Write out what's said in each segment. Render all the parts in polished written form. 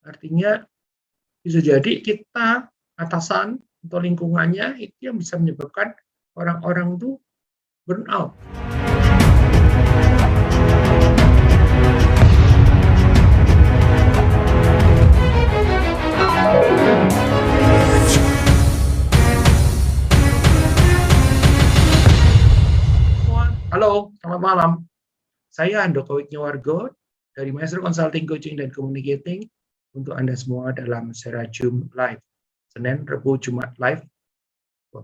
Artinya bisa jadi kita atasan atau lingkungannya itu yang bisa menyebabkan orang-orang itu burnout. Halo, selamat malam. Saya Handoko Wisnuwargo dari Maestro Consulting, Coaching, dan Communicating untuk Anda semua dalam Serajum Live. Senin, Rabu, Jumat Live,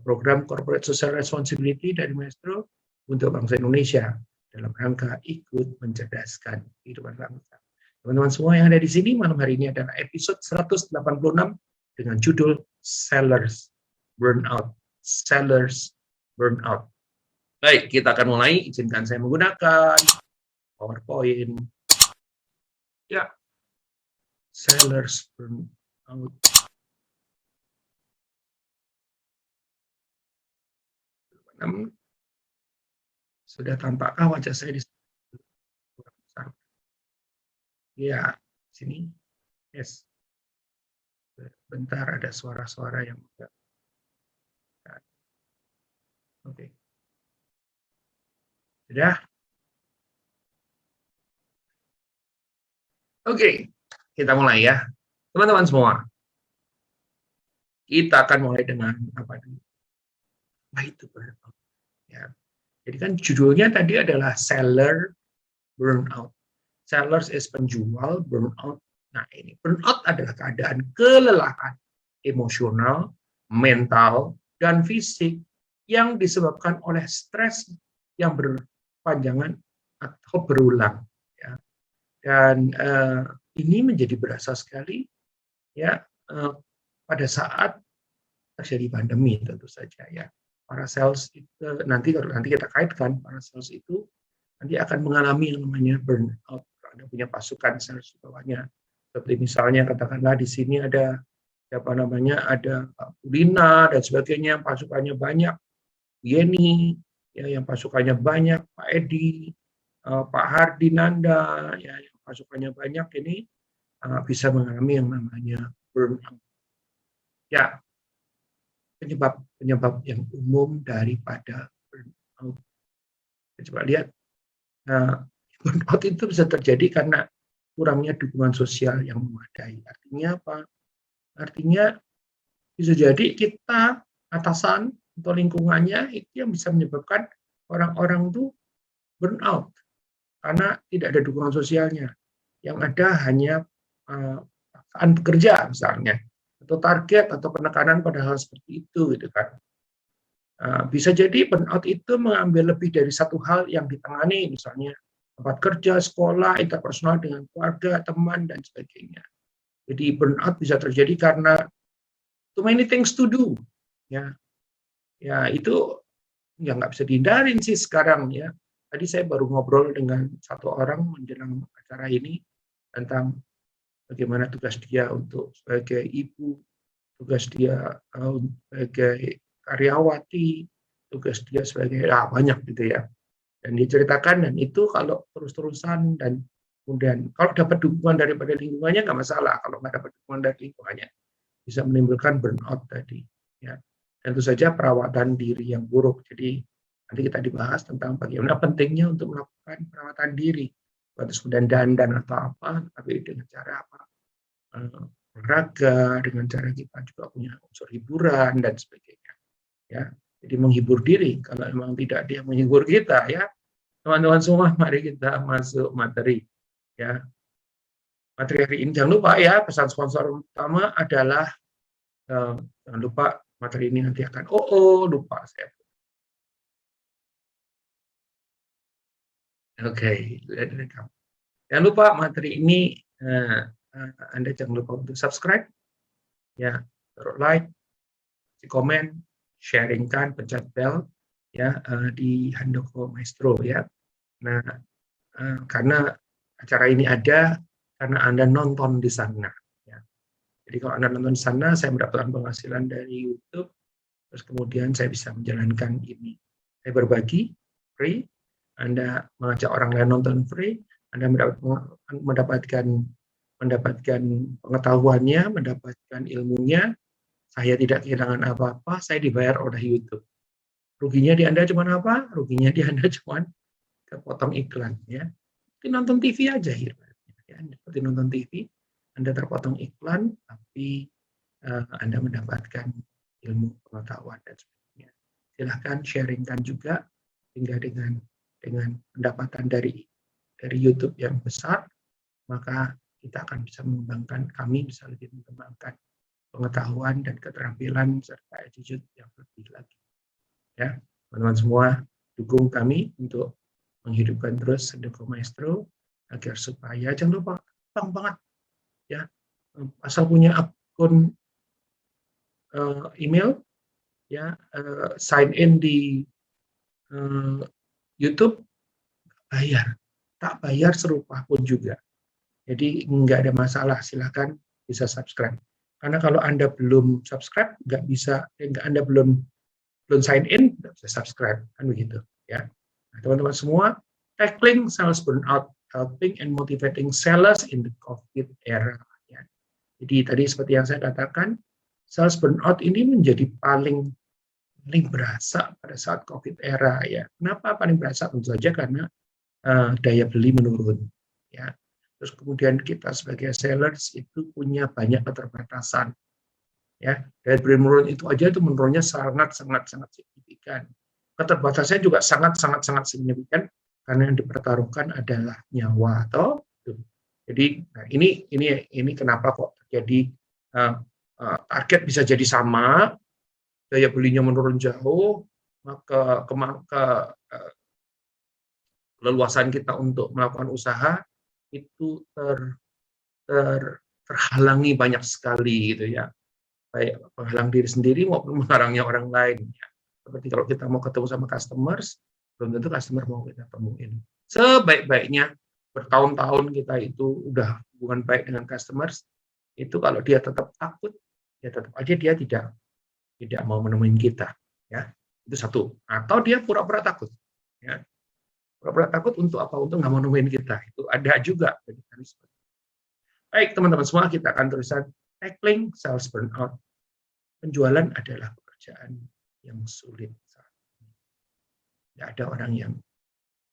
program Corporate Social Responsibility dari Maestro untuk bangsa Indonesia dalam rangka ikut mencerdaskan kehidupan bangsa. Teman-teman semua yang ada di sini, malam hari ini adalah episode 186 dengan judul Sellers Burnout. Sellers Burnout. Baik, kita akan mulai. Izinkan saya menggunakan PowerPoint. Ya, Sellers Burnout. Sudah tampakkah wajah saya di sini? Ya, sini. Yes. Bentar, ada suara-suara yang enggak. Oke. Sudah? Oke, kita mulai ya. Teman-teman semua, kita akan mulai dengan apa dulu? Apa itu burnout? Ya. Jadi kan judulnya tadi adalah seller burnout. Sellers is penjual, burnout. Nah ini, burnout adalah keadaan kelelahan emosional, mental, dan fisik yang disebabkan oleh stres yang berpanjangan atau berulang. Ya. Dan ini menjadi berasa sekali ya pada saat terjadi pandemi tentu saja ya. Para sales itu nanti kita kaitkan, para sales itu nanti akan mengalami yang namanya burnout. Ada punya pasukan sales di bawahnya. Seperti misalnya katakanlah di sini ada ada Lina dan sebagainya, pasukannya banyak. Yeni ya yang pasukannya banyak, Pak Edi, Pak Hardinanda ya yang pasukannya banyak ini bisa mengalami yang namanya burnout. Ya, penyebab yang umum daripada burnout. Coba lihat, burnout itu bisa terjadi karena kurangnya dukungan sosial yang memadai. Artinya apa? Artinya bisa jadi kita atasan atau lingkungannya itu yang bisa menyebabkan orang-orang itu burnout karena tidak ada dukungan sosialnya. Yang ada hanya paksaan pekerja misalnya, atau target atau penekanan pada hal seperti itu gitu kan. Bisa jadi burnout itu mengambil lebih dari satu hal yang ditangani, misalnya tempat kerja, sekolah, interpersonal dengan keluarga, teman, dan sebagainya. Jadi burnout bisa terjadi karena too many things to do. Ya itu ya nggak bisa dihindarin sih sekarang ya. Tadi saya baru ngobrol dengan satu orang menjelang acara ini tentang bagaimana tugas dia untuk sebagai ibu, tugas dia sebagai karyawati, tugas dia sebagai banyak gitu ya. Dan diceritakan, dan itu kalau terus-terusan dan kemudian kalau dapat dukungan daripada lingkungannya nggak masalah, kalau nggak dapat dukungan dari lingkungannya bisa menimbulkan burnout tadi. Ya. Tentu saja perawatan diri yang buruk. Jadi nanti kita dibahas tentang bagaimana pentingnya untuk melakukan perawatan diri. Terus kemudian dandan atau apa, tapi dengan cara apa? Olahraga, dengan cara kita juga punya unsur hiburan dan sebagainya. Ya, jadi menghibur diri. Kalau memang tidak dia menghibur kita, ya teman-teman semua, mari kita masuk materi. Ya, materi hari ini jangan lupa ya, pesan sponsor utama adalah jangan lupa materi ini nanti akan lupa saya. Oke, jangan lupa materi ini Anda jangan lupa untuk subscribe, ya, taruh like, komen, sharingkan, pencet bell, ya di Handoko Maestro ya. Nah, karena acara ini ada karena Anda nonton di sana. Ya. Jadi kalau Anda nonton di sana, saya mendapatkan penghasilan dari YouTube, terus kemudian saya bisa menjalankan ini. Saya berbagi free, Anda mengajak orang lain nonton free, Anda mendapatkan mendapatkan pengetahuannya, mendapatkan ilmunya, saya tidak kehilangan apa-apa, saya dibayar oleh YouTube. Ruginya di Anda cuma apa? Ruginya di Anda cuma kepotong iklan, ya. Seperti nonton TV aja, ya. Seperti nonton TV, Anda terpotong iklan, tapi Anda mendapatkan ilmu, pengetahuan, dan sebagainya. Silahkan sharingkan juga, sehingga dengan pendapatan dari YouTube yang besar, maka kita akan bisa mengembangkan, kami bisa lebih mengembangkan pengetahuan dan keterampilan serta attitude yang lebih lagi. Ya, teman-teman semua, dukung kami untuk menghidupkan terus Sendeko Maestro agar supaya jangan lupa, gampang banget ya, asal punya akun email ya, sign in di YouTube, bayar, tak bayar serupa pun juga. Jadi nggak ada masalah, silakan bisa subscribe. Karena kalau Anda belum subscribe, nggak bisa, Anda belum sign in, nggak bisa subscribe, kan begitu ya. Nah, teman-teman semua, tackling sales burnout, helping and motivating sellers in the COVID era. Ya. Jadi tadi seperti yang saya katakan, sales burnout ini menjadi paling berasa pada saat COVID era ya. Kenapa paling berasa? Tentu saja karena daya beli menurun. Ya. Terus kemudian kita sebagai sellers itu punya banyak keterbatasan. Ya, daya beli menurun itu aja itu menurunnya sangat signifikan. Keterbatasannya juga sangat signifikan karena yang dipertaruhkan adalah nyawa atau jadi nah ini kenapa kok terjadi target bisa jadi sama, daya belinya menurun jauh, maka leluasan kita untuk melakukan usaha itu terhalangi banyak sekali gitu ya, baik menghalang diri sendiri maupun menghalangnya orang lain ya. Seperti kalau kita mau ketemu sama customers, belum tentu customer mau kita temuin. Sebaik-baiknya bertahun-tahun kita itu udah hubungan baik dengan customers, itu kalau dia tetap takut, ya tetap aja dia tidak mau menemuin kita ya. Itu satu. Atau dia pura-pura takut ya. Pura-pura takut untuk apa? Untuk nggak mau nemuin kita. Itu ada juga. Baik, teman-teman semua, kita akan terusan tackling sales burnout. Penjualan adalah pekerjaan yang sulit. Tidak ada orang yang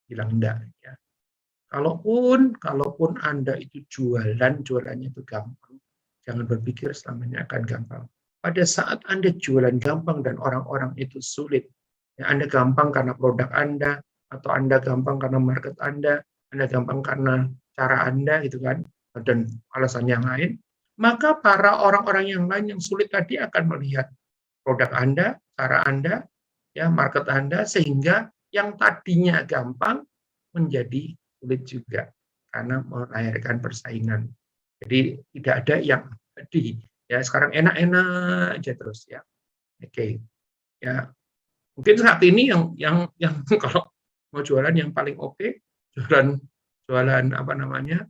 bilang enggak. Ya. Kalaupun Anda itu jualannya itu gampang, jangan berpikir selamanya akan gampang. Pada saat Anda jualan gampang dan orang-orang itu sulit, ya Anda gampang karena produk Anda, atau Anda gampang karena market Anda gampang karena cara Anda, gitu kan, dan alasan yang lain, maka para orang-orang yang lain yang sulit tadi akan melihat produk Anda, cara Anda, ya market Anda, sehingga yang tadinya gampang menjadi sulit juga karena melahirkan persaingan. Jadi tidak ada yang tadi ya sekarang enak-enak aja terus ya. Oke. Ya, mungkin saat ini yang kalau mau jualan yang paling oke, jualan apa namanya?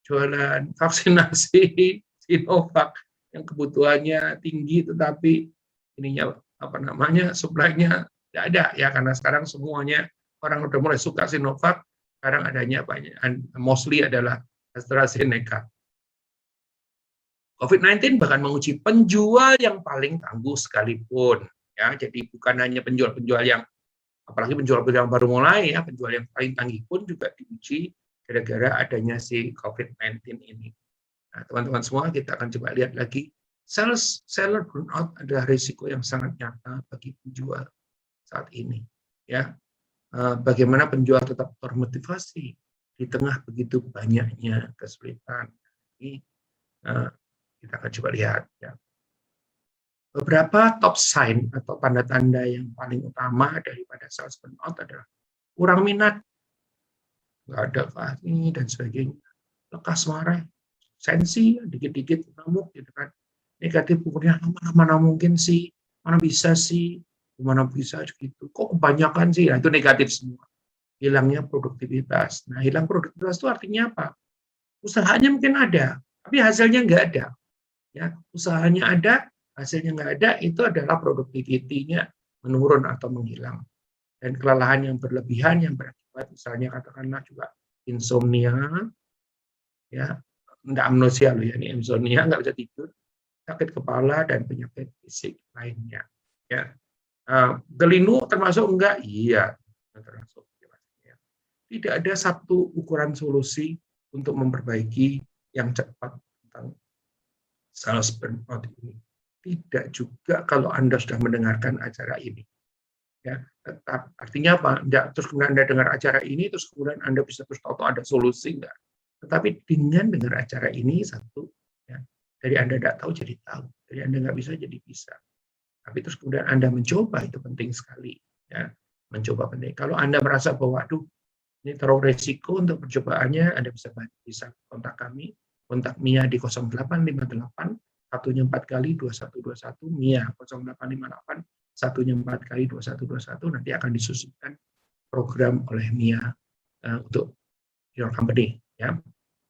Jualan vaksinasi Sinovac yang kebutuhannya tinggi tetapi ininya apa namanya? Supply-nya tidak ada ya, karena sekarang semuanya orang udah mulai suka Sinovac, sekarang adanya banyak mostly adalah AstraZeneca. COVID-19 bahkan menguji penjual yang paling tangguh sekalipun. Ya, jadi bukan hanya penjual-penjual yang, apalagi penjual-penjual yang baru mulai, ya, penjual yang paling tangguh pun juga diuji gara-gara adanya si COVID-19 ini. Nah, teman-teman semua, kita akan coba lihat lagi. Seller burnout adalah risiko yang sangat nyata bagi penjual saat ini. Ya, bagaimana penjual tetap termotivasi di tengah begitu banyaknya kesulitan. Ini kita akan coba lihat ya. Beberapa top sign atau tanda-tanda yang paling utama daripada sales burnout adalah kurang minat, nggak ada ini dan sebagainya, lekas marah, sensi, dikit-dikit ngamuk gitu kan, negatif umurnya mana mungkin sih, mana bisa sih, mana bisa gitu, kok kebanyakan sih, nah, itu negatif semua. Hilangnya produktivitas. Nah, hilang produktivitas itu artinya apa? Usahanya mungkin ada, tapi hasilnya nggak ada. Ya, usahanya ada, hasilnya nggak ada, itu adalah produktivitinya menurun atau menghilang. Dan kelelahan yang berlebihan yang berakibat misalnya katakanlah juga insomnia, ya, enggak amnesia loh ya, ini insomnia, nggak bisa tidur, sakit kepala dan penyakit fisik lainnya. Ya, gelinu termasuk enggak? Iya, termasuk. Tidak ada satu ukuran solusi untuk memperbaiki yang cepat tentang sales burnout ini. Tidak juga kalau Anda sudah mendengarkan acara ini. Ya, tetap artinya apa? Enggak, terus kemudian Anda dengar acara ini, terus kemudian Anda bisa terus tahu ada solusi enggak? Tetapi dengan dengar acara ini satu, ya, dari Anda tidak tahu jadi tahu, dari Anda nggak bisa jadi bisa. Tapi terus kemudian Anda mencoba itu penting sekali, ya, mencoba penting. Kalau Anda merasa bahwa, aduh, ini terlalu resiko untuk percobaannya, Anda bisa kontak kami, kontak Mia di 0858 satunya 4 kali 2121, Mia 0858 satunya 4 kali 2121, nanti akan disusunkan program oleh Mia untuk your company. Ya.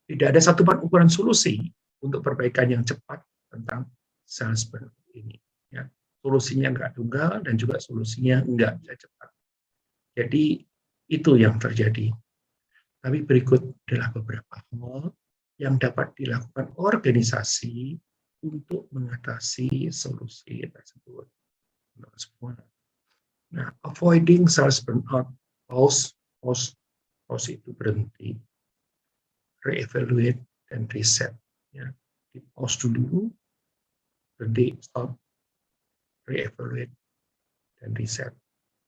Tidak ada satupun ukuran solusi untuk perbaikan yang cepat tentang sales burnout ini. Ya. Solusinya enggak tunggal dan juga solusinya enggak bisa cepat. Jadi itu yang terjadi. Tapi berikut adalah beberapa hal yang dapat dilakukan organisasi untuk mengatasi solusi tersebut. Nah, avoiding sales burnout, pause itu berhenti, re-evaluate dan reset. Ya, di pause dulu, berhenti, stop, re-evaluate dan reset.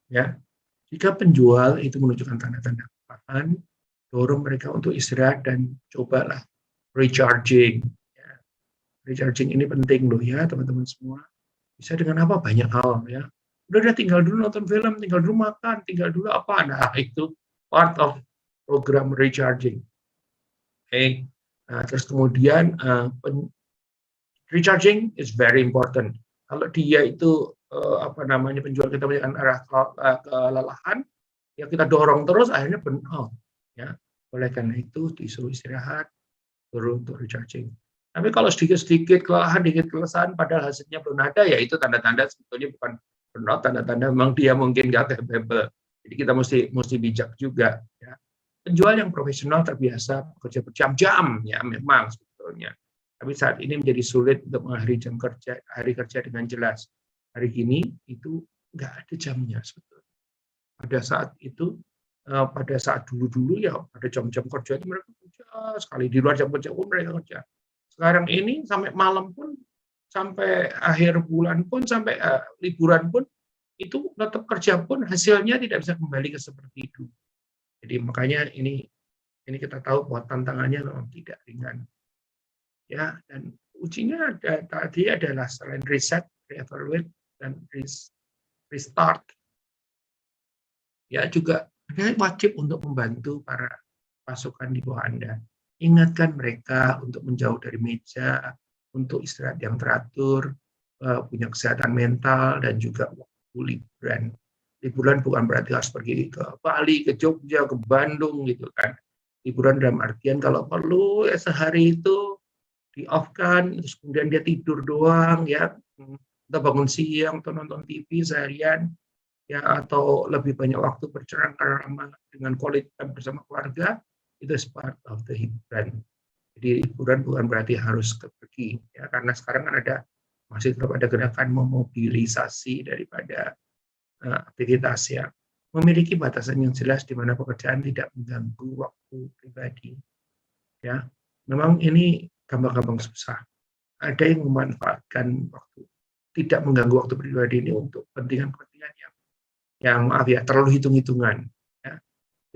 Ya, jika penjual itu menunjukkan tanda-tanda kelelahan, dorong mereka untuk istirahat dan cobalah recharging. Ya. Recharging ini penting loh ya teman-teman semua. Bisa dengan apa? Banyak hal ya. Udah tinggal dulu nonton film, tinggal dulu makan, tinggal dulu apa. Nah itu part of program recharging. Okay. Nah, terus kemudian recharging is very important. Kalau dia itu penjual kita melihat arah kelelahan, ya kita dorong terus akhirnya burnout. Ya, oleh karena itu disuruh istirahat, turun untuk recharging. Tapi kalau sedikit-sedikit kelelahan, sedikit kelelahan, padahal hasilnya belum ada, ya itu tanda-tanda sebetulnya bukan burnout, tanda-tanda memang dia mungkin nggak capable. Jadi kita mesti bijak juga. Ya. Penjual yang profesional terbiasa bekerja berjam-jam, ya memang sebetulnya. Tapi saat ini menjadi sulit untuk mengakhiri hari kerja dengan jelas. Hari ini itu nggak ada jamnya sebetulnya. Pada saat itu, pada saat dulu-dulu ya pada jam-jam kerja itu mereka kerja sekali, di luar jam kerja pun mereka kerja. Sekarang ini sampai malam pun, sampai akhir bulan pun, sampai liburan pun, itu tetap kerja pun hasilnya tidak bisa kembali ke seperti itu. Jadi makanya ini kita tahu bahwa tantangannya memang tidak ringan. Ya, dan ujinya tadi adalah selain reset, re-evaluate, dan restart. Ya, juga Anda wajib untuk membantu para pasukan di bawah Anda. Ingatkan mereka untuk menjauh dari meja, untuk istirahat yang teratur, punya kesehatan mental, dan juga waktu liburan. Liburan bukan berarti harus pergi ke Bali, ke Jogja, ke Bandung gitu kan. Liburan dalam artian kalau perlu ya sehari itu di-off-kan, terus kemudian dia tidur doang ya, atau bangun siang atau nonton TV seharian, ya, atau lebih banyak waktu bercengkrama dengan quality time bersama keluarga, itu part of the hiburan. Jadi hiburan bukan berarti harus pergi, ya, karena sekarang kan masih tetap ada gerakan memobilisasi daripada aktivitas ya. Memiliki batasan yang jelas di mana pekerjaan tidak mengganggu waktu pribadi. Ya, memang ini gampang-gampang susah. Ada yang memanfaatkan waktu tidak mengganggu waktu pribadi ini untuk kepentingan-kepentingan yang maaf ya terlalu hitung-hitungan. Ya.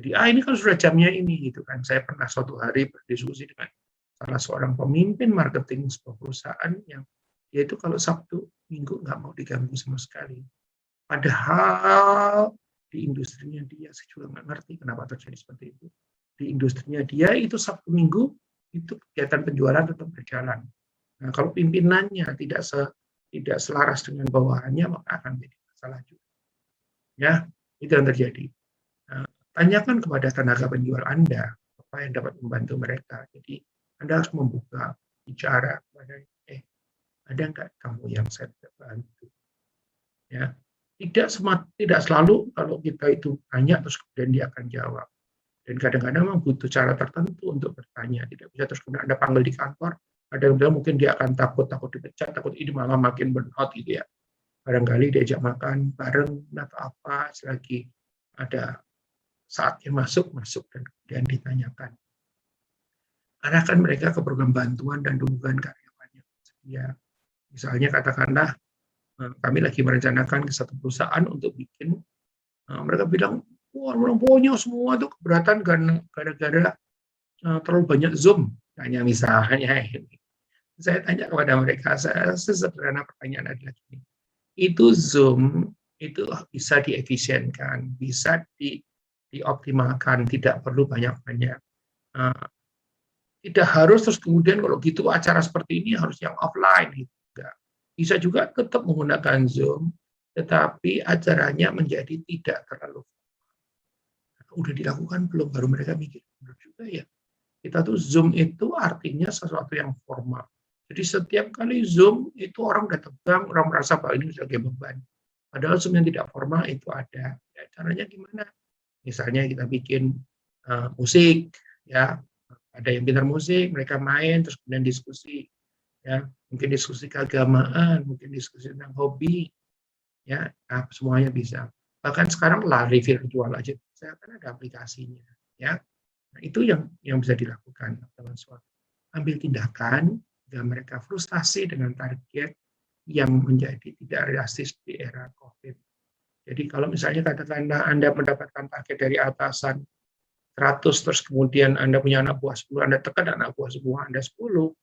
Jadi ini kan sudah jamnya ini gitu kan. Saya pernah suatu hari berdiskusi dengan salah seorang pemimpin marketing sebuah perusahaan yang dia itu kalau Sabtu Minggu nggak mau diganggu sama sekali. Padahal di industrinya dia, saya juga nggak ngerti kenapa terjadi seperti itu. Di industrinya dia itu Sabtu Minggu itu kegiatan penjualan tetap berjalan. Nah, kalau pimpinannya tidak selaras dengan bawahannya, maka akan menjadi masalah juga. Ya, itu yang terjadi. Nah, tanyakan kepada tenaga penjual Anda apa yang dapat membantu mereka. Jadi Anda harus membuka bicara kepada ada nggak kamu yang saya bisa bantu? Ya, tidak selalu kalau kita itu tanya terus kemudian dia akan jawab. Dan kadang-kadang memang butuh cara tertentu untuk bertanya. Tidak bisa terus kemudian Anda panggil di kantor, ada yang bilang mungkin dia akan takut dipecat, takut ini malah makin burnout gitu ya. Barangkali diajak makan bareng atau apa, selagi ada saatnya masuk dan kemudian ditanyakan. Arahkan mereka ke program bantuan dan dukungan karyawan yang tersedia. Misalnya katakanlah kami lagi merencanakan ke satu perusahaan untuk bikin, mereka bilang, wah pokoknya semua tuh keberatan gara-gara terlalu banyak Zoom. Tanya misalnya ini. Saya tanya kepada mereka, sesederhana pertanyaan adalah gini, itu Zoom itu bisa diefisienkan, bisa dioptimalkan, tidak perlu banyak-banyak. Tidak harus terus kemudian kalau gitu acara seperti ini harus yang offline. Enggak. Bisa juga tetap menggunakan Zoom, tetapi acaranya menjadi tidak terlalu. Udah dilakukan belum? Baru mereka mikir, benar juga ya. Kita tuh Zoom itu artinya sesuatu yang formal. Jadi setiap kali Zoom itu orang udah tegang, orang merasa bahwa ini sebagai beban. Padahal Zoom yang tidak formal itu ada. Ya, caranya gimana? Misalnya kita bikin musik, ya ada yang pintar musik, mereka main terus kemudian diskusi, ya mungkin diskusi keagamaan, mungkin diskusi tentang hobi, ya nah, semuanya bisa. Bahkan sekarang lari virtual aja, saya kan ada aplikasinya, ya. Nah, itu yang bisa dilakukan teman-teman. Ambil tindakan jika mereka frustasi dengan target yang menjadi tidak realistis di era COVID. Jadi kalau misalnya katakanlah Anda mendapatkan target dari atasan 100, terus kemudian Anda punya anak buah 10, Anda tekan anak buah semua Anda 10,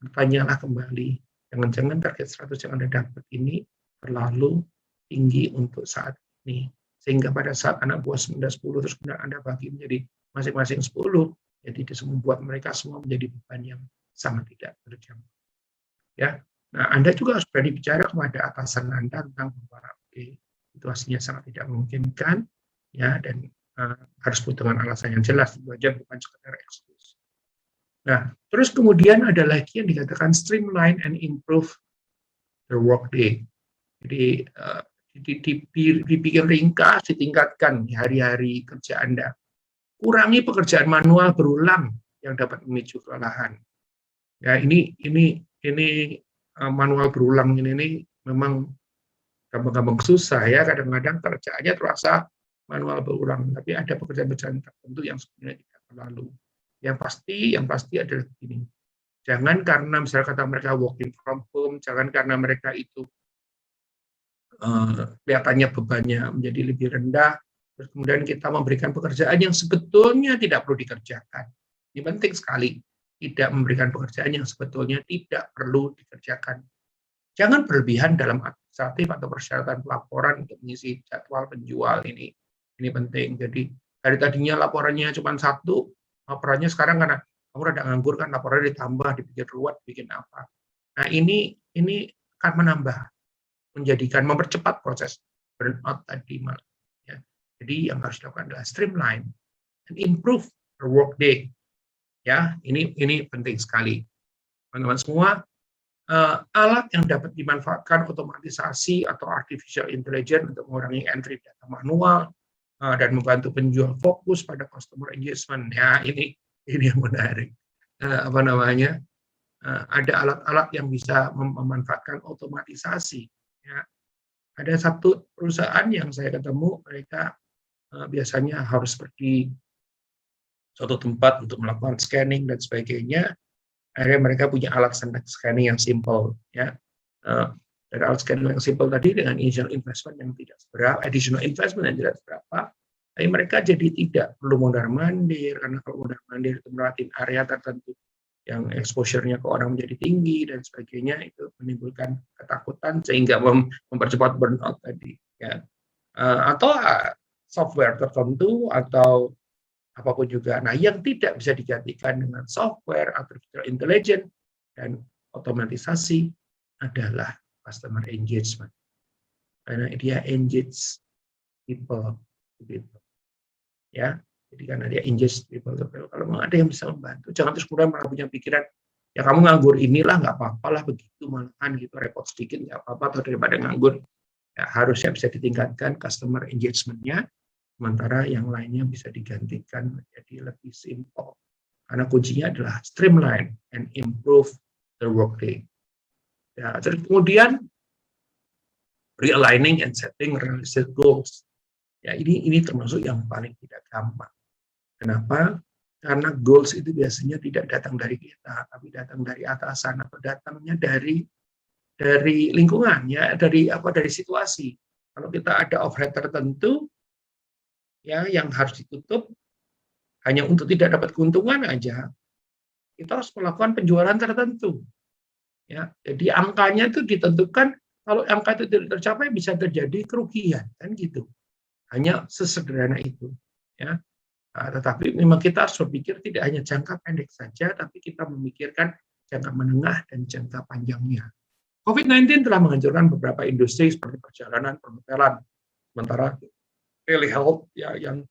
bertanyalah kembali. Jangan-jangan target 100 yang Anda dapat ini terlalu tinggi untuk saat ini. Sehingga pada saat anak buah 10, terus kemudian Anda bagi menjadi masing-masing 10, jadi itu membuat mereka semua menjadi beban yang sangat tidak terjangkau. Ya, nah Anda juga harus berani bicara kepada atasan Anda tentang bahwa situasinya sangat tidak memungkinkan, ya, dan harus dengan alasan yang jelas, itu aja bukan sekedar excuse. Nah, terus kemudian ada lagi yang dikatakan streamline and improve the workday. Jadi dibikin ringkas, ditingkatkan hari-hari kerja Anda. Kurangi pekerjaan manual berulang yang dapat memicu kelelahan. Ya, ini manual berulang ini memang gampang-gampang susah ya, kadang-kadang kerjaannya terasa manual berulang, tapi ada pekerjaan-pekerjaan tertentu yang sebenarnya tidak terlalu. Yang pasti adalah begini. Jangan karena misalnya kata mereka working from home, jangan karena mereka itu kelihatannya bebannya menjadi lebih rendah, terus kemudian kita memberikan pekerjaan yang sebetulnya tidak perlu dikerjakan. Ini penting sekali, tidak memberikan pekerjaan yang sebetulnya tidak perlu dikerjakan. Jangan berlebihan dalam administratif atau persyaratan pelaporan untuk mengisi jadwal penjual ini. Ini penting. Jadi dari tadinya laporannya cuma 1, laporannya sekarang karena kamu rada nganggur kan laporannya ditambah, dibikin ruwet, bikin apa. Nah ini akan menambah, mempercepat proses burnout tadi. Ya. Jadi yang harus dilakukan adalah streamline and improve the workday. Ya, ini penting sekali. Teman-teman semua, alat yang dapat dimanfaatkan otomatisasi atau artificial intelligence untuk mengurangi entry data manual dan membantu penjual fokus pada customer engagement. Ya, ini yang menarik. Ada alat-alat yang bisa memanfaatkan otomatisasi. Ya. Ada satu perusahaan yang saya ketemu, mereka biasanya harus pergi suatu tempat untuk melakukan scanning dan sebagainya. Akhirnya mereka punya alat scanning yang simple, ya. Dari alat scanning yang simple tadi dengan initial investment yang tidak seberapa, additional investment yang tidak seberapa, tapi mereka jadi tidak perlu mondar-mandir, karena kalau mondar-mandir itu melewati area tertentu yang exposure-nya ke orang menjadi tinggi dan sebagainya, itu menimbulkan ketakutan sehingga mempercepat burnout tadi, ya. Atau software tertentu atau apapun juga. Nah, yang tidak bisa digantikan dengan software, artificial intelligence, dan otomatisasi adalah customer engagement. Karena dia engage people. Ya, jadi karena dia engage people. Kalau memang ada yang bisa membantu, jangan terus kemudian malah punya pikiran, ya kamu nganggur inilah, nggak apa-apa lah begitu, malahan gitu, repot sedikit, nggak apa-apa, atau daripada nganggur. Ya, harusnya bisa ditingkatkan customer engagement-nya, sementara yang lainnya bisa digantikan menjadi lebih simple. Karena kuncinya adalah streamline and improve the workday. Ya, terus kemudian realigning and setting realistic goals. Ya, ini termasuk yang paling tidak gampang. Kenapa? Karena goals itu biasanya tidak datang dari kita, tapi datang dari atasan atau datangnya dari lingkungan, ya, dari situasi. Kalau kita ada overhead tertentu, ya, yang harus ditutup hanya untuk tidak dapat keuntungan aja, kita harus melakukan penjualan tertentu. Ya, jadi angkanya itu ditentukan. Kalau angka itu tidak tercapai bisa terjadi kerugian, kan gitu. Hanya sesederhana itu. Ya. Nah, tetapi memang kita harus berpikir tidak hanya jangka pendek saja, tapi kita memikirkan jangka menengah dan jangka panjangnya. COVID-19 telah menghancurkan beberapa industri seperti perjalanan, perhotelan, sementara telehealth, ya, yang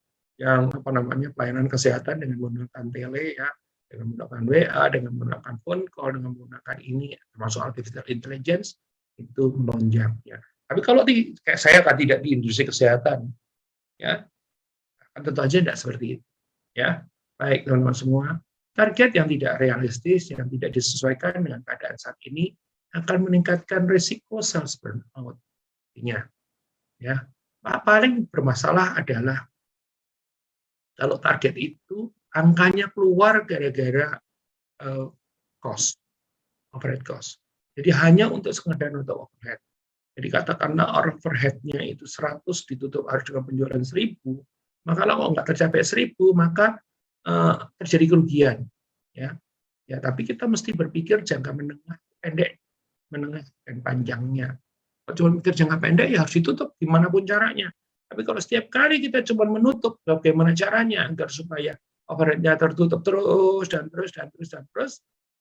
pelayanan kesehatan dengan menggunakan tele, ya, dengan menggunakan WA, dengan menggunakan phone call, dengan menggunakan ini, termasuk artificial intelligence, itu melonjak. Ya. Tapi kalau kayak saya kan tidak di industri kesehatan, ya, tentu saja tidak seperti itu. Ya, baik teman-teman semua, target yang tidak realistis, yang tidak disesuaikan dengan keadaan saat ini akan meningkatkan risiko sales burnout. Ya, paling bermasalah adalah kalau target itu angkanya keluar gara-gara cost, overhead cost. Jadi hanya untuk sekedar untuk overhead. Jadi katakanlah overhead-nya itu 100 ditutup harus dengan penjualan 1000, maka kalau nggak tercapai 1000, maka terjadi kerugian. Ya, tapi kita mesti berpikir jangka menengah, pendek, menengah, dan panjangnya. Kalau cuma mikir jangka pendek, ya harus ditutup dimanapun caranya. Tapi kalau setiap kali kita cuma menutup, bagaimana caranya agar supaya overhead-nya tertutup terus,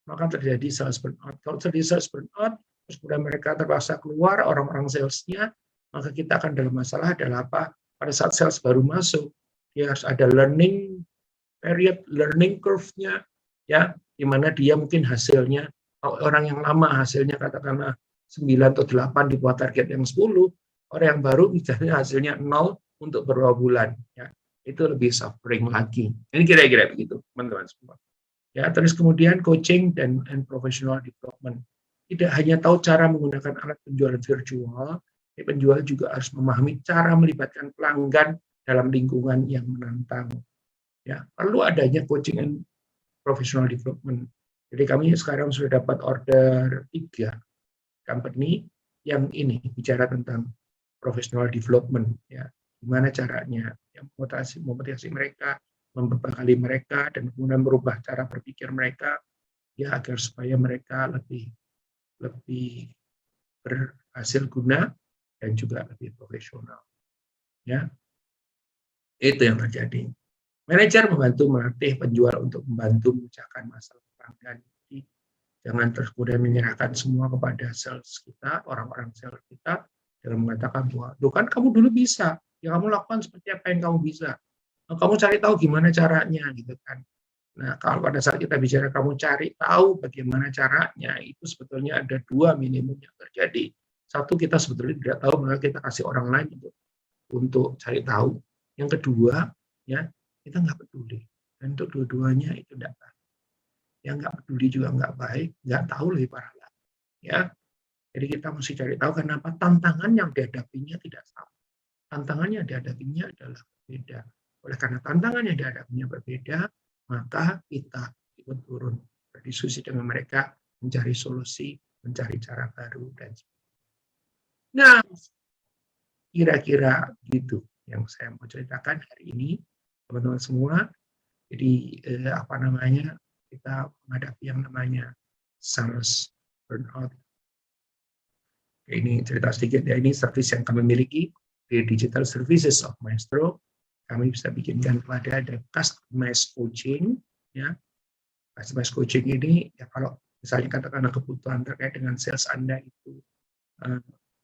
maka terjadi sales burnout. Kalau terjadi sales burnout, terus kemudian mereka terpaksa keluar, orang-orang salesnya, maka kita akan dalam masalah adalah apa? Pada saat sales baru masuk, dia harus ada learning period, learning curve-nya, ya, di mana dia mungkin hasilnya, kalau orang yang lama hasilnya katakanlah 9 atau 8 di bawah target yang 10, orang yang baru misalnya hasilnya 0 untuk beberapa bulan, ya, itu lebih suffering lagi. Ini kira-kira begitu, teman-teman semua. Ya, terus kemudian coaching dan professional development. Tidak hanya tahu cara menggunakan alat penjualan virtual, penjual juga harus memahami cara melibatkan pelanggan dalam lingkungan yang menantang. Ya, perlu adanya coaching and professional development. Jadi kami sekarang sudah dapat order 3 company yang ini bicara tentang professional development, ya. Gimana caranya, yang memotivasi mereka, membekali mereka, dan kemudian merubah cara berpikir mereka, ya, agar supaya mereka lebih berhasil guna dan juga lebih profesional. Ya, itu yang terjadi. Manajer membantu melatih penjual untuk membantu memecahkan masalah pelanggan. Jadi jangan terus kemudian menyerahkan semua kepada sales kita, orang-orang sales kita, dengan mengatakan bahwa, "Loh kan kamu dulu bisa, ya kamu lakukan seperti apa yang kamu bisa. Kamu cari tahu gimana caranya," gitu kan. Nah, kalau pada saat kita bicara kamu cari tahu bagaimana caranya, itu sebetulnya ada 2 minimum yang terjadi. Satu, kita sebetulnya tidak tahu, maka kita kasih orang lain untuk cari tahu. Yang kedua, ya, kita nggak peduli. Dan untuk dua-duanya itu tidak baik. Yang nggak peduli juga nggak baik, nggak tahu lebih parah lagi. Ya, jadi kita mesti cari tahu kenapa tantangan yang dihadapinya tidak sama. Tantangan yang dihadapinya adalah berbeda. Oleh karena tantangan yang dihadapinya berbeda, maka kita ikut turun berdiskusi dengan mereka, mencari solusi, mencari cara baru, dan sebagainya. Nah, kira-kira gitu yang saya mau ceritakan hari ini, teman-teman semua. Jadi kita menghadapi yang namanya sales burnout. Ini cerita sedikit ya, ini service yang kami miliki di Digital Services of Maestro. Kami bisa bikinkan ada customized coaching, ya. Customized coaching ini, ya, kalau misalnya katakanlah kebutuhan terkait dengan sales Anda itu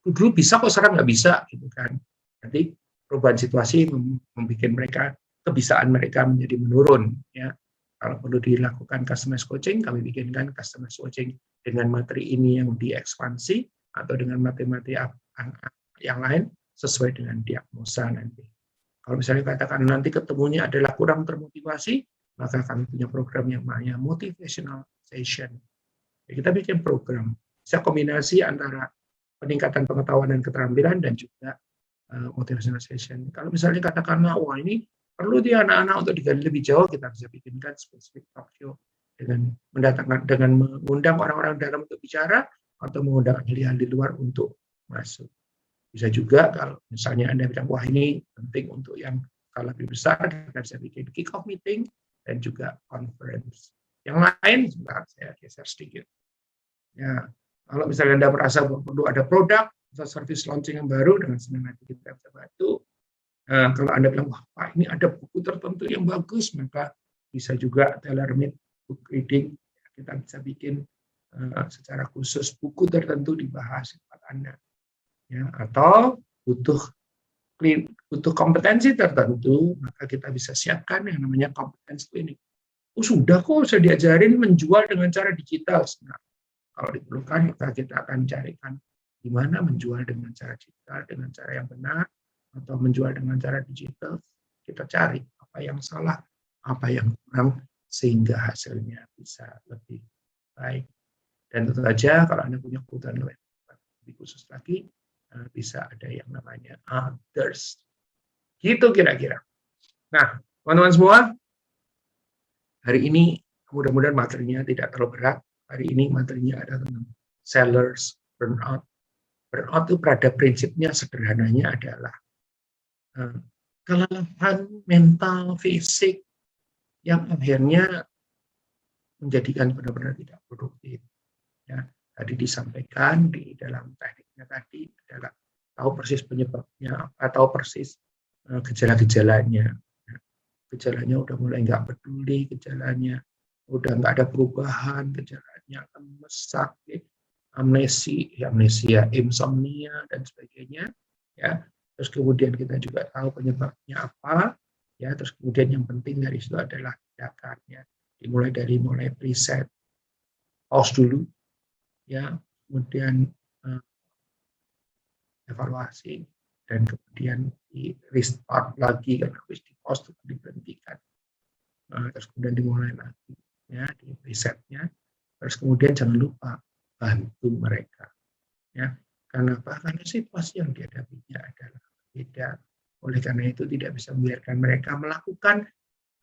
dulu bisa kok, sekarang nggak bisa, gitu kan. Nanti perubahan situasi membuat mereka, kebisaan mereka menjadi menurun, ya. Kalau perlu dilakukan customized coaching, kami bikinkan customized coaching dengan materi ini yang diekspansi atau dengan materi yang lain sesuai dengan diagnosa nanti. Kalau misalnya katakan nanti ketemunya adalah kurang termotivasi, maka kami punya program yang namanya motivational session. Jadi kita bikin program, bisa kombinasi antara peningkatan pengetahuan dan keterampilan dan juga motivational session. Kalau misalnya katakanlah, wah ini perlu dia anak-anak untuk digali lebih jauh, kita bisa bikinkan spesifik talk show dengan mengundang orang-orang dalam untuk bicara atau mengundang ahli-ahli luar untuk masuk. Bisa juga kalau misalnya Anda bilang, wah ini penting untuk yang skala lebih besar, kita bisa bikin kick-off meeting dan juga conference. Yang lain, sebentar saya geser sedikit. Ya, kalau misalnya Anda merasa perlu ada produk atau service launching yang baru, dengan senang hati kita bisa bantu. Kalau Anda bilang, wah Pak, ini ada buku tertentu yang bagus, maka bisa juga tailor-made book reading. Kita bisa bikin secara khusus buku tertentu dibahas di tempat Anda. Ya, atau butuh kompetensi tertentu, maka kita bisa siapkan yang namanya kompetensi klinik. Oh sudah kok, saya diajarin menjual dengan cara digital. Nah, kalau diperlukan, maka kita akan carikan di mana menjual dengan cara digital, dengan cara yang benar, atau menjual dengan cara digital. Kita cari apa yang salah, apa yang kurang, sehingga hasilnya bisa lebih baik. Dan tentu saja, kalau Anda punya kebutuhan lebih khusus lagi, bisa ada yang namanya others. Gitu kira-kira. Nah, teman-teman semua, hari ini mudah-mudahan materinya tidak terlalu berat. Hari ini materinya ada tentang sellers burnout. Burnout itu pada prinsipnya sederhananya adalah kelelahan mental, fisik yang akhirnya menjadikan benar-benar tidak produktif. Ya, tadi disampaikan di dalam tekniknya tadi adalah tahu persis penyebabnya atau persis gejala-gejalanya. Gejalanya udah mulai nggak peduli, gejalanya udah nggak ada perubahan, gejalanya lemes, sakit, amnesia, insomnia dan sebagainya. Ya, terus kemudian kita juga tahu penyebabnya apa. Ya, terus kemudian yang penting dari situ adalah tindakannya. Dimulai dari preset, pause dulu. Ya, kemudian evaluasi dan kemudian di restart lagi karena habis di pause diberhentikan, terus kemudian dimulai lagi ya di resetnya, terus kemudian jangan lupa bantu mereka ya, karena apa? Karena situasi yang dihadapinya adalah beda, oleh karena itu tidak bisa membiarkan mereka melakukan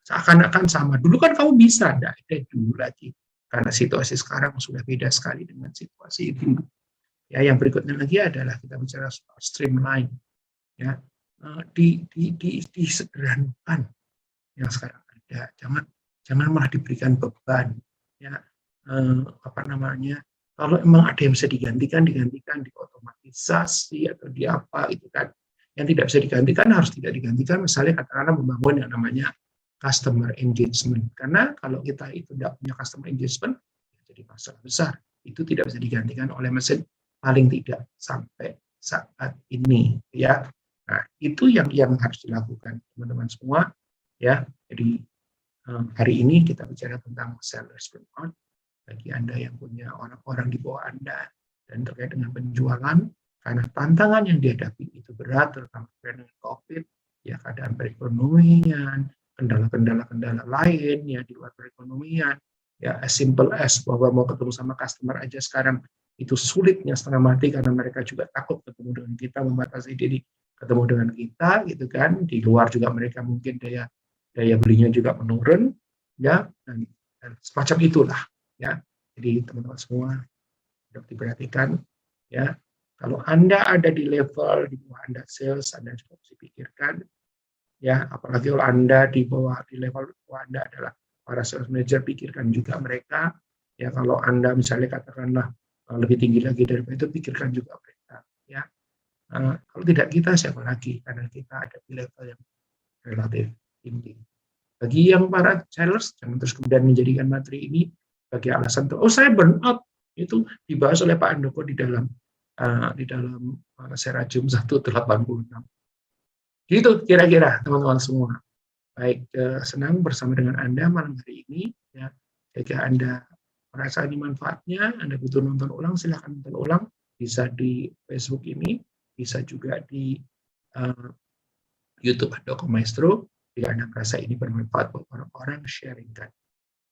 seakan-akan sama. Dulu kan kamu bisa, enggak ada dulu lagi. Karena situasi sekarang sudah beda sekali dengan situasi dulu. Ya, yang berikutnya lagi adalah kita bicara soal streamline. Ya, disederhanakan yang sekarang ada. Jangan malah diberikan beban. Ya, kalau memang ada yang bisa digantikan, diotomatisasi atau di apa itu kan. Yang tidak bisa digantikan harus tidak digantikan. Misalnya katakanlah membangun yang namanya customer engagement. Karena kalau kita itu tidak punya customer engagement, jadi masalah besar. Itu tidak bisa digantikan oleh mesin, paling tidak sampai saat ini. Ya, nah itu yang harus dilakukan teman-teman semua. Ya, jadi hari ini kita bicara tentang sellers burnout. Bagi Anda yang punya orang-orang di bawah Anda dan terkait dengan penjualan, karena tantangan yang dihadapi itu berat, terutama dengan COVID, ya keadaan perekonomian, kendala-kendala lain ya di luar perekonomian, ya as simple as bahwa mau ketemu sama customer aja sekarang itu sulitnya setengah mati karena mereka juga takut ketemu dengan kita, membatasi diri ketemu dengan kita gitu kan. Di luar juga mereka mungkin daya belinya juga menurun ya, dan semacam itulah ya. Jadi teman-teman semua harus diperhatikan ya. Kalau Anda ada di level di bawah Anda sales, Anda juga harus dipikirkan ya, apalagi kalau Anda di level bawah Anda adalah para sales manager, pikirkan juga mereka ya. Kalau Anda misalnya katakanlah lebih tinggi lagi dari itu, pikirkan juga mereka ya. Kalau tidak kita, siapa lagi, karena kita ada di level yang relatif tinggi. Bagi yang para sellers, jangan terus kemudian menjadikan materi ini sebagai alasan saya burnout. Itu dibahas oleh Pak Andoko di dalam Serajum 186. Gitu kira-kira teman-teman semua. Baik, senang bersama dengan Anda malam hari ini ya. Jika Anda merasa ini manfaatnya, Anda butuh nonton ulang, silahkan nonton ulang, bisa di Facebook ini, bisa juga di YouTube Handoko Maestro. Jika Anda merasa ini bermanfaat buat orang-orang, sharingkan.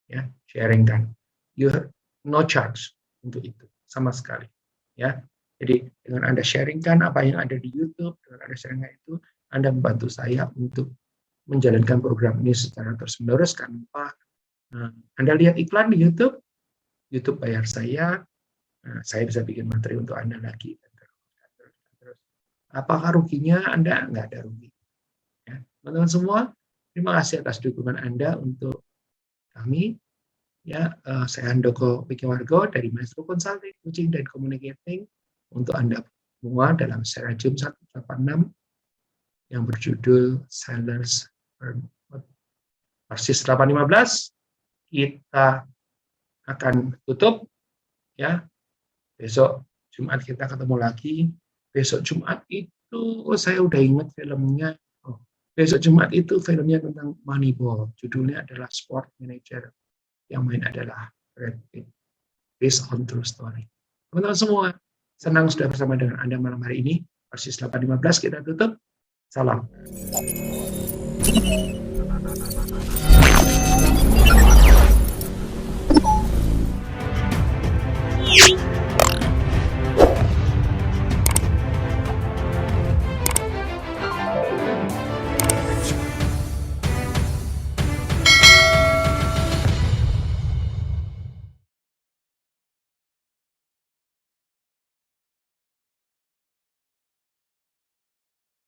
Ya, sharingkan. You have no charge untuk itu sama sekali. Ya, jadi dengan Anda sharingkan apa yang ada di YouTube, dengan Anda sharingkan itu, Anda membantu saya untuk menjalankan program ini secara terus-menerus tanpa Anda lihat iklan di YouTube, YouTube bayar saya bisa bikin materi untuk Anda lagi. Terus, apakah ruginya? Anda nggak ada rugi. Ya, teman-teman semua, terima kasih atas dukungan Anda untuk kami. Ya, saya Handoko Wikiwargo dari Maestro Consulting, Coaching dan Communicating untuk Anda semua dalam secara Zoom 186 yang berjudul Sellers Persis 815. Kita akan tutup ya. Besok Jumat kita ketemu lagi. Besok Jumat itu saya udah ingat filmnya. Besok Jumat itu filmnya tentang Moneyball. Judulnya adalah Sport Manager. Yang main adalah Brad Pitt. Based on true story. Teman-teman semua, senang sudah bersama dengan Anda malam hari ini. Persis 815 kita tutup. Salam.